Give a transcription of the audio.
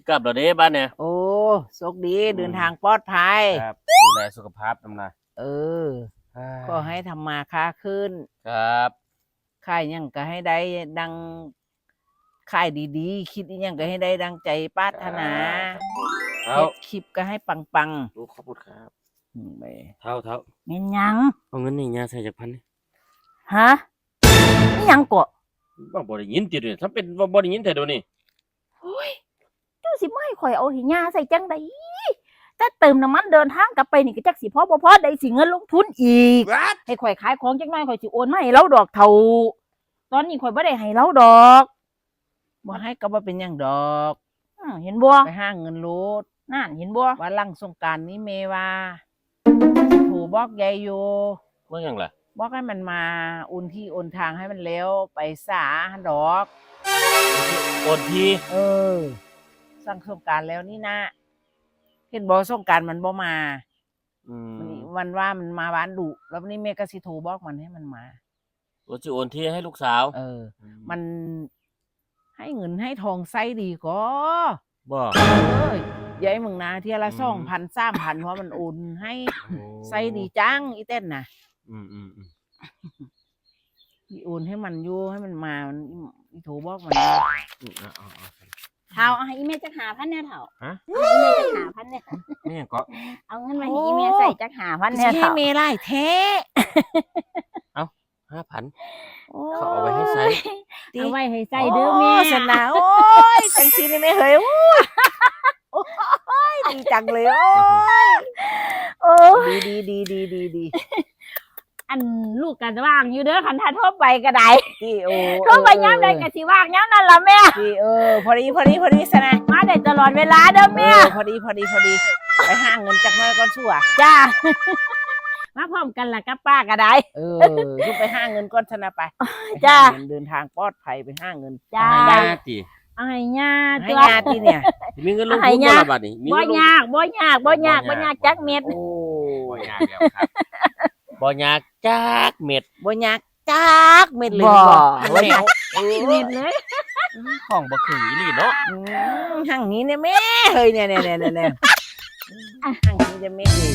กลับเราเด้บ้านเนี่ยโอ้โชคดีเดินทางปลอดภัยครับดูแลสุขภาพนำนะเออก็ให้ทำมาค้าขึ้นครับค่ายยังก็ให้ได้ดังค่ายดีๆคิดยังก็ให้ได้ดังใจปรารถนาเท้าเฮ็ดคลิปก็ให้ปังลูกขอบคุณครับๆไปเท้าแม่นหยังเอาเงินนี่ยาใส่จากพันนี่ ฮะนี่หยังกะบ้าบ่ได้ยินติดเลยถ้าเป็นบ่ได้ยินแต่เดี๋ยวนี้โอ้ยเจ้าสิมาให้ข่อยเอาให้ย่าใส่จังได๋แต่เติมน้ำมันเดินทางกลับไปนี่ก็จักสิพอบ่พอได้สิเงินลงทุนอีกให้ข่อยขายของจักหน่อยข่อยสิโอนมาให้เราดอกเท่าตอนนี้ข่อยบ่ได้ให้เราดอกบ่ให้ก็บ่เป็นหยังดอกเห็นบ่ไปหาเงินโลดนั่นเห็นบ่ว่าหลังสงกรานต์นี้เมว่าโทรบอกยายอยู่ว่าหยังล่ะบอกให้มันมาอุ่นที่โอนทางให้มันเร็วไปสาดอก โอนทีสั่งสงกรานต์แล้วนี่นะเห็นบอกสงกรานต์มันบ่มาวันว่ามันมาบ้านดุแล้วนี่แม่ก็สิโทรบอกมันให้มันมาว่าจะโอนทีให้ลูกสาวมันให้เงินให้ทองไส้ดีก็บ่ยายมึงนะเที่ยละ2,000 3,000เพราะมันโอนให้ไส้ดีจังอีเต้นน่ะอีโอนให้มันอยู่ให้มันมามันอีโทรบอกมันเท่าเอาให้อีเมจัก5,000เนี่ยเท่าให้อีเมจัก5,000เนี่ยนี่ก็เอาเงินมาให้อีเมใส่จัก5,000เนี่ยเท่าเมไล่แท้เอา 5,000เขาเอาไว้ให้ใส่เอาไว้ให้ใส่เด้อแม่สนาโอ้ยจังซี่นี่แม่เฮ้ยโอ้ยดีจังเลยโอ้ยดีอันลูกกันว่างอยู่เด้อคันถ้าโทรไปก็ได้ที่โอ้โทรไปยามใดก็สิว่างยามนั้นล่ะแม่ที่พอดีซะนะมาได้ตลอดเวลาเด้อแม่พอดีไปหาเงินจักหน่อยก่อนชั่วจ้ามาพร้อมกันล่ะกับป้าก็ได้ลูกไปหาเงินก่อนซะนะไปจ้าเดินทางปลอดภัยไปหาเงินจ้าเอาให้ย่าให้ย่าติเนี่ยมีเงินลงทุนบ่ล่ะบัดนี้บ่ยากจักเม็ดบ่ยากแล้วครับบ่ยากจักเม็ดบ่ยากจักเม็ดเลยบ่ยากเม็ดเลยของบ่คืออีหลีเนาะหั่งนี้เนี่ยแม่เฮ้ยเนี่ยหั่งนี้จะเม็ดเลย